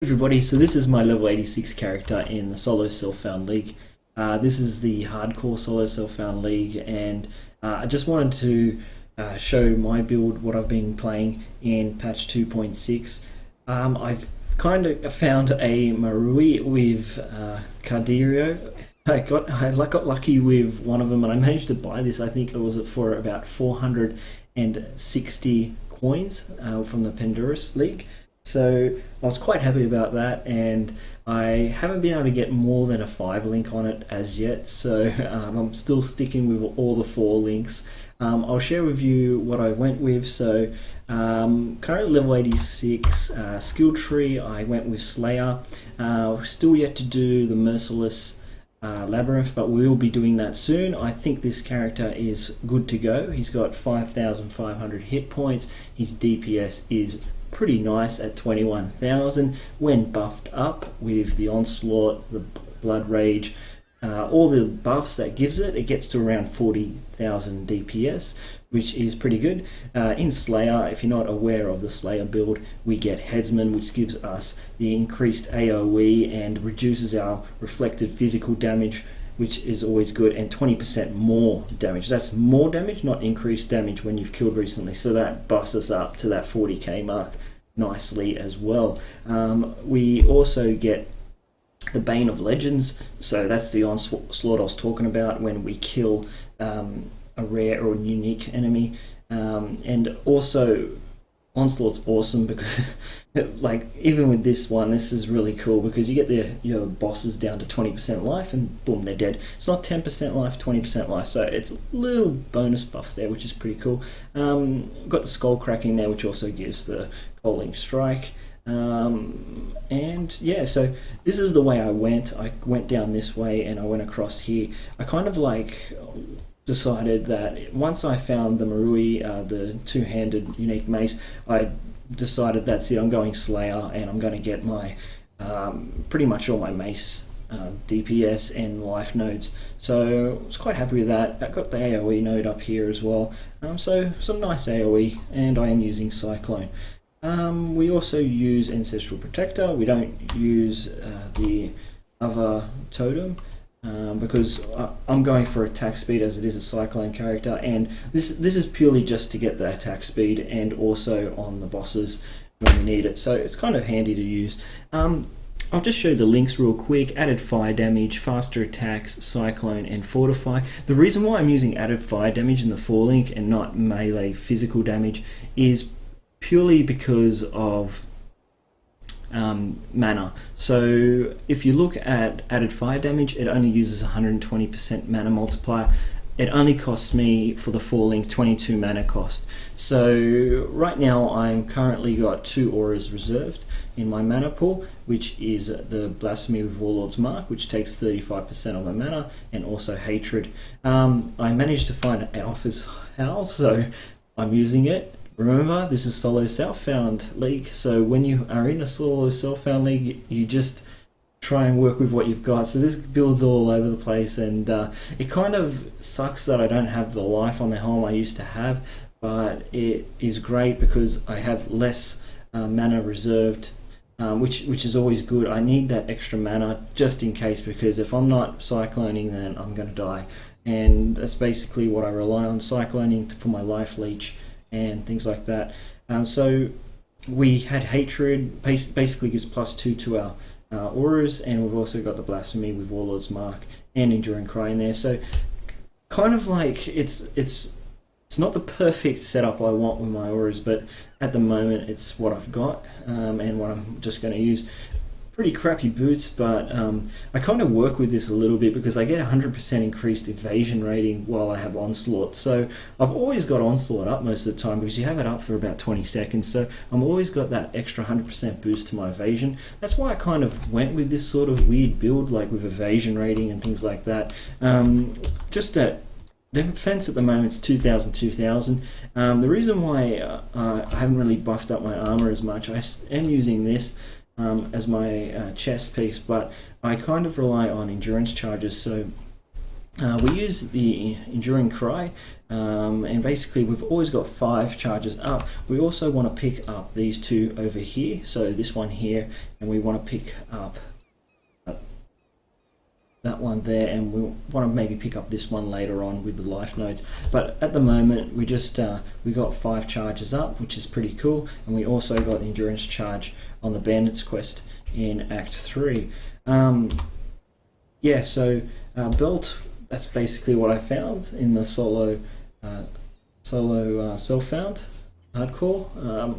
Everybody, so this is my level 86 character in the solo self-found league. This is the hardcore solo self-found league, and I just wanted to show my build, what I've been playing in patch 2.6. I've kind of found a Marui with Carderio. I got lucky with one of them, and I managed to buy this. I think it was for about 460 coins from the Pandurus League. So I was quite happy about that, and I haven't been able to get more than a 5 link on it as yet, so I'm still sticking with all the 4 links. I'll share with you what I went with. So currently level 86, skill tree I went with Slayer. Still yet to do the Merciless Labyrinth, but we will be doing that soon. I think this character is good to go. He's got 5,500 hit points. His DPS is pretty nice at 21,000 when buffed up with the Onslaught, the Blood Rage, all the buffs that gives it. It gets to around 40,000 DPS, which is pretty good. In Slayer, if you're not aware of the Slayer build, we get Headsman, which gives us the increased AoE and reduces our reflected physical damage, which is always good, and 20% more damage. That's more damage, not increased damage when you've killed recently, so that buffs us up to that 40k mark nicely as well. We also get the Bane of Legends, so that's the onslaught I was talking about when we kill a rare or unique enemy, and also Onslaught's awesome because like even with this one, this is really cool because you get your bosses down to 20% life and boom, they're dead. It's not 10% life, 20% life, so it's a little bonus buff there, which is pretty cool. Got the skull cracking there, which also gives the Coaling Strike. And yeah, so this is the way I went down this way and I went across here. I kind of like decided that once I found the Marui, the two-handed unique mace, I decided that's it, I'm going Slayer and I'm going to get my pretty much all my mace DPS and life nodes, so I was quite happy with that. I got the AoE node up here as well, so some nice AoE, and I am using Cyclone. We also use Ancestral Protector. We don't use the other totem because I'm going for attack speed as it is a Cyclone character, and this is purely just to get the attack speed and also on the bosses when we need it, so it's kind of handy to use. I'll just show the links real quick. Added fire damage, faster attacks, Cyclone, and Fortify. The reason why I'm using added fire damage in the 4 link and not melee physical damage is purely because of mana. So if you look at added fire damage, it only uses 120% mana multiplier. It only costs me for the 4 link 22 mana cost. So right now I'm currently got 2 auras reserved in my mana pool, which is the Blasphemy with Warlord's Mark, which takes 35% of my mana, and also Hatred. I managed to find an Alpha's Howl, so I'm using it. Remember, this is solo self-found league, so when you are in a solo self-found league, you just try and work with what you've got. So this build's all over the place, and it kind of sucks that I don't have the life on the helm I used to have, but it is great because I have less mana reserved, which is always good. I need that extra mana just in case, because if I'm not cycloning, then I'm going to die, and that's basically what I rely on, cycloning for my life leech and things like that. So we had Hatred, basically gives +2 to our auras, and we've also got the Blasphemy with Warlord's Mark and Enduring Cry in there. So kind of like it's not the perfect setup I want with my auras, but at the moment it's what I've got, and what I'm just going to use. Pretty crappy boots, but I kind of work with this a little bit because I get 100% increased evasion rating while I have Onslaught. So I've always got Onslaught up most of the time because you have it up for about 20 seconds. So I'm always got that extra 100% boost to my evasion. That's why I kind of went with this sort of weird build, like with evasion rating and things like that. Just that the defense at the moment is 2,000. The reason why I haven't really buffed up my armor as much, I am using this as my chest piece, but I kind of rely on endurance charges. So we use the Enduring Cry, and basically we've always got 5 charges up. We also want to pick up these 2 over here, so this one here, and we want to pick up that one there, and we want to maybe pick up this one later on with the life nodes. But at the moment we just we got 5 charges up, which is pretty cool, and we also got the endurance charge on the Bandits quest in Act 3. Yeah, so belt, that's basically what I found in the solo self-found hardcore,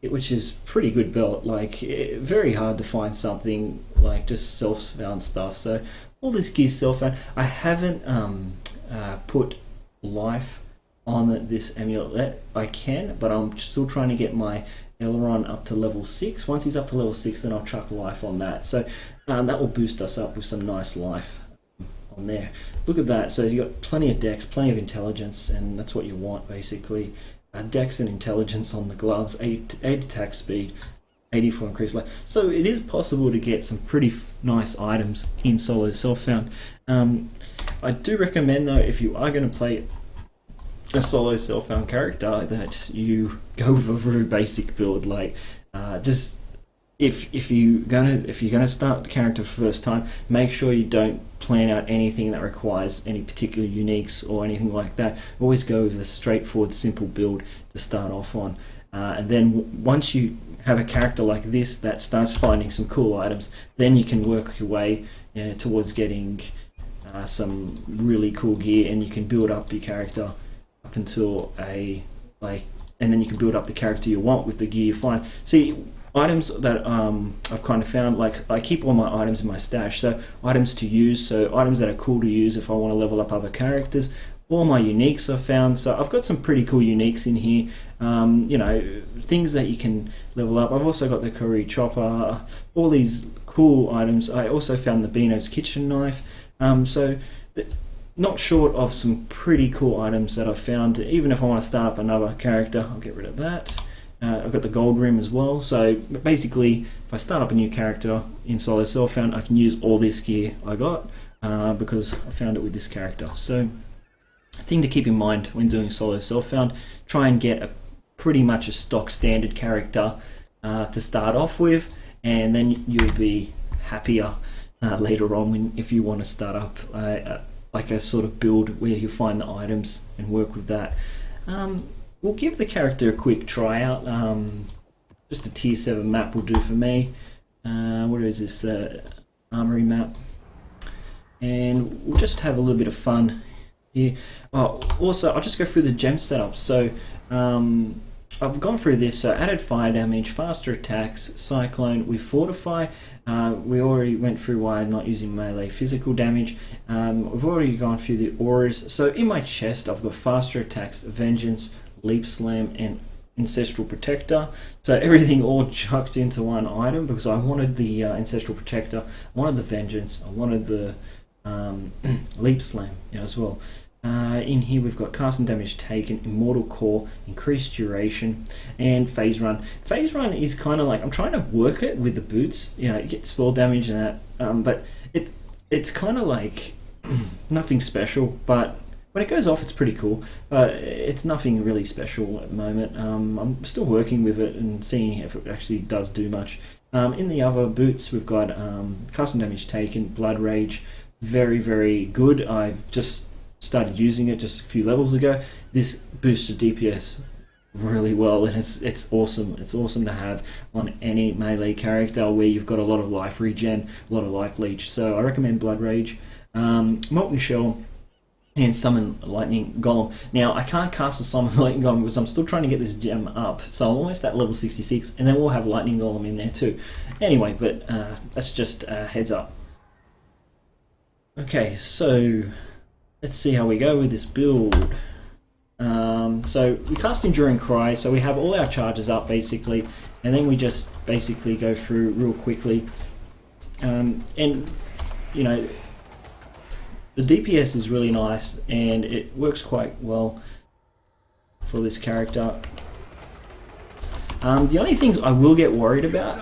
which is pretty good belt. Like, very hard to find something like just self-found stuff. So all this gear's self-found. I haven't put life on this amulet. I can, but I'm still trying to get my aileron up to level 6. Once he's up to level 6, then I'll chuck life on that. So that will boost us up with some nice life on there. Look at that. So you got plenty of dex, plenty of intelligence, and that's what you want basically. Dex and intelligence on the gloves, 8 attack speed, 84 increased life. So it is possible to get some pretty nice items in solo self-found. I do recommend though, if you are going to play a solo self-found character, that you go with a very basic build. Like, just if you're gonna start the character first time, make sure you don't plan out anything that requires any particular uniques or anything like that. Always go with a straightforward, simple build to start off on, and then once you have a character like this that starts finding some cool items, then you can work your way towards getting some really cool gear, and you can build up your character up until and then you can build up the character you want with the gear you find. See, items that I've kind of found, like, I keep all my items in my stash, so items to use, so items that are cool to use if I want to level up other characters. All my uniques I've found, so I've got some pretty cool uniques in here, you know, things that you can level up. I've also got the curry chopper, all these cool items. I also found the Beano's kitchen knife, so not short of some pretty cool items that I've found. Even if I want to start up another character, I'll get rid of that. I've got the gold rim as well, so basically if I start up a new character in solo self-found, I can use all this gear I got because I found it with this character. So a thing to keep in mind when doing solo self-found, try and get a pretty much a stock standard character to start off with, and then you'll be happier later on if you want to start up like a sort of build where you find the items and work with that. We'll give the character a quick try out. Just a tier 7 map will do for me. What is this? Armory map. And we'll just have a little bit of fun here. Oh, also, I'll just go through the gem setup. So I've gone through this. So added fire damage, faster attacks, cyclone with fortify. We already went through why not using melee physical damage. We've already gone through the auras. So in my chest, I've got faster attacks, vengeance, leap slam, and ancestral protector. So everything all chucked into one item because I wanted the ancestral protector, I wanted the vengeance, I wanted the leap slam as well. In here we've got cast and damage taken, immortal core, increased duration, and phase run. Phase run is kind of like, I'm trying to work it with the boots, you know, you get spell damage and that, but it's kind of like nothing special, but when it goes off it's pretty cool, but it's nothing really special at the moment. I'm still working with it and seeing if it actually does do much. In the other boots we've got cast and damage taken, blood rage, very, very good. I've just started using it just a few levels ago. This boosts the DPS really well, and it's awesome. It's awesome to have on any melee character where you've got a lot of life regen, a lot of life leech. So I recommend blood rage, molten shell, and summon lightning golem. Now I can't cast a summon lightning golem because I'm still trying to get this gem up, so I'm almost at level 66, and then we'll have lightning golem in there too. Anyway, but that's just a heads up. Okay, so let's see how we go with this build. So we cast Enduring Cry, so we have all our charges up basically, and then we just basically go through real quickly. And you know, the DPS is really nice and it works quite well for this character. The only things I will get worried about,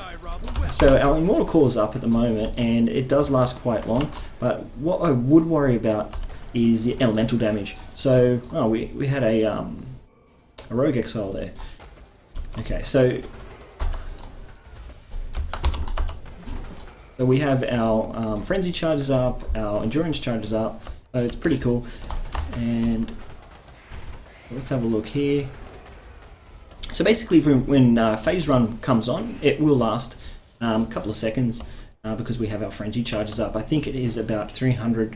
so our immortal core is up at the moment and it does last quite long, but what I would worry about is the elemental damage. So, we had a rogue exile there. Okay, so we have our frenzy charges up, our endurance charges up, so it's pretty cool. And let's have a look here. So basically, when phase run comes on, it will last a couple of seconds because we have our frenzy charges up. I think it is about 300%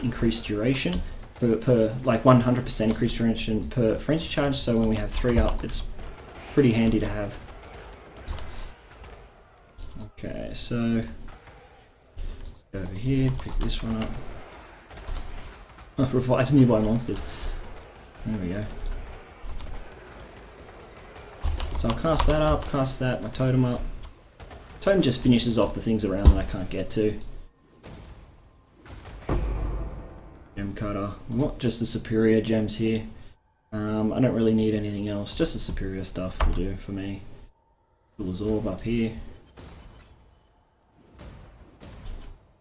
increased duration per like 100% increased duration per frenzy charge. So when we have 3 up, it's pretty handy to have. Okay, so let's go over here, pick this one up. Revise nearby monsters. There we go. So I'll cast that up, cast that, my totem up. Totem just finishes off the things around that I can't get to. Gem cutter. I want just the superior gems here. I don't really need anything else, just the superior stuff will do for me. Full orb up here.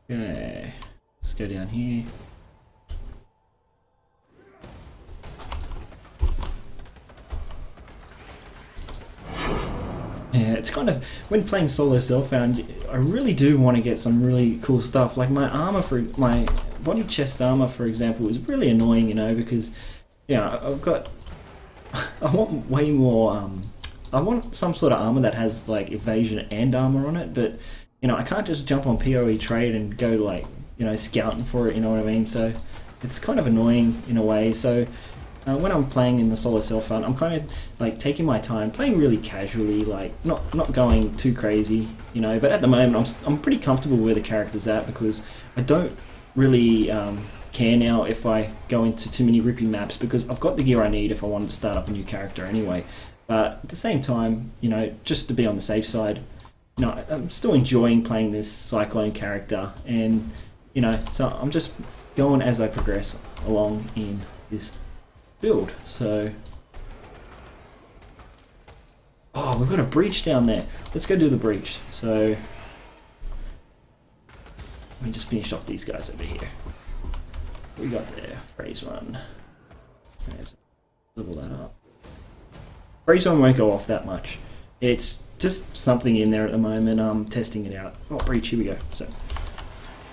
Okay, let's go down here. Yeah, it's kind of, when playing solo self-found, I really do want to get some really cool stuff. Like my armor, for my body chest armor, for example, is really annoying, you know, because, yeah, I've got, I want way more, I want some sort of armor that has like evasion and armor on it, but, you know, I can't just jump on POE trade and go like, you know, scouting for it, you know what I mean? So it's kind of annoying in a way. So when I'm playing in the solo self-found, I'm kind of like taking my time, playing really casually, like not going too crazy, you know. But at the moment, I'm pretty comfortable where the character's at because I don't really care now if I go into too many rippy maps because I've got the gear I need if I wanted to start up a new character anyway. But at the same time, you know, just to be on the safe side, you know, I'm still enjoying playing this Cyclone character, and you know, so I'm just going as I progress along in this build. So, oh, we've got a breach down there. Let's go do the breach. So, let me just finish off these guys over here. What we got there? Phase run. Okay, so level that up. Phase run won't go off that much. It's just something in there at the moment. I'm testing it out. Oh, breach. Here we go. So,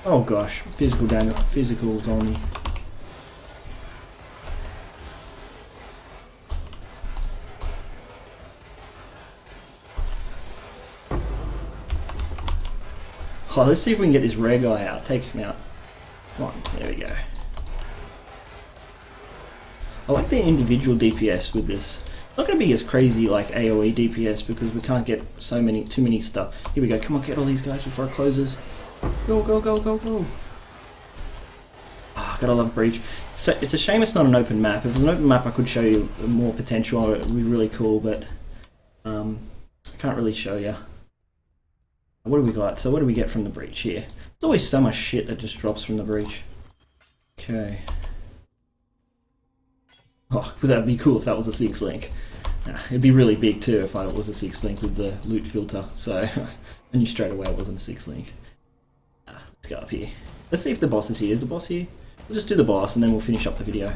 oh gosh, physical damage. Physicals on me. Oh, let's see if we can get this rare guy out. Take him out. Come on, there we go. I like the individual DPS with this. Not going to be as crazy like AoE DPS because we can't get too many stuff. Here we go. Come on, get all these guys before it closes. Go, go, go, go, go. Ah, gotta love breach. So it's a shame it's not an open map. If it was an open map, I could show you more potential. It would be really cool, but I can't really show you. What do we got? So what do we get from the breach here? There's always so much shit that just drops from the breach. Okay. Oh, would that be cool if that was a 6 link? Nah, it'd be really big too if it was a 6 link with the loot filter. So I knew straight away it wasn't a 6 link. Let's go up here. Let's see if the boss is here. Is the boss here? We'll just do the boss and then we'll finish up the video.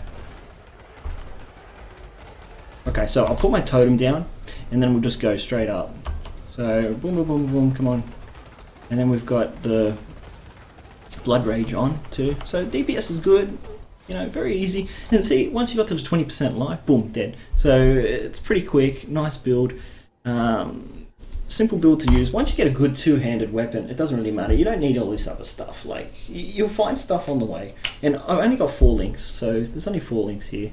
Okay, so I'll put my totem down and then we'll just go straight up. So boom, boom, boom, boom, come on. And then we've got the Blood Rage on too. So DPS is good, you know, very easy. And see, once you got to the 20% life, boom, dead. So it's pretty quick, nice build. Simple build to use. Once you get a good two-handed weapon, it doesn't really matter. You don't need all this other stuff. Like, you'll find stuff on the way. And I've only got 4 links, so there's only 4 links here.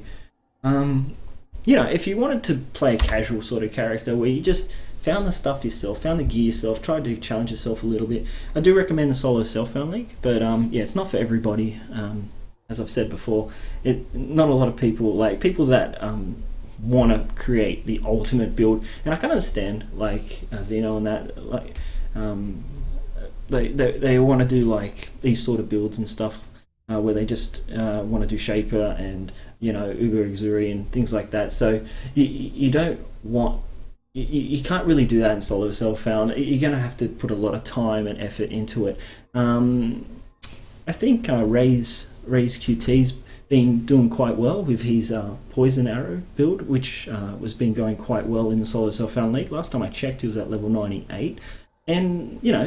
You know, if you wanted to play a casual sort of character where you just found the stuff yourself, found the gear yourself, tried to challenge yourself a little bit, I do recommend the solo self-found league, but yeah, it's not for everybody. As I've said before, not a lot of people, like people that want to create the ultimate build, and I can understand, like Xeno and that, like they want to do like these sort of builds and stuff, where they just want to do Shaper and, you know, Uber Exuri and things like that. So you don't want, you can't really do that in solo self-found. You're going to have to put a lot of time and effort into it. I think Ray's Reese QT's been doing quite well with his Poison Arrow build, which was been going quite well in the Solo Self-Found League. Last time I checked, he was at level 98. And, you know,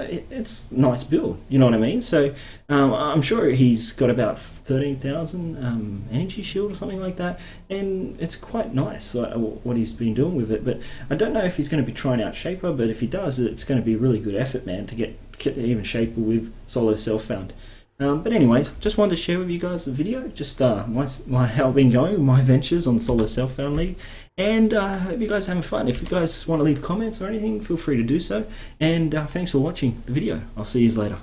it's a nice build, you know what I mean? So I'm sure he's got about 13,000 energy shield or something like that. And it's quite nice what he's been doing with it. But I don't know if he's going to be trying out Shaper, but if he does, it's going to be really good effort, man, to get even Shaper with Solo Self-Found. But anyways, just wanted to share with you guys the video, just how I've been going with my ventures on the Solo Self-Found League. And I hope you guys are having fun. If you guys want to leave comments or anything, feel free to do so. And thanks for watching the video. I'll see you later.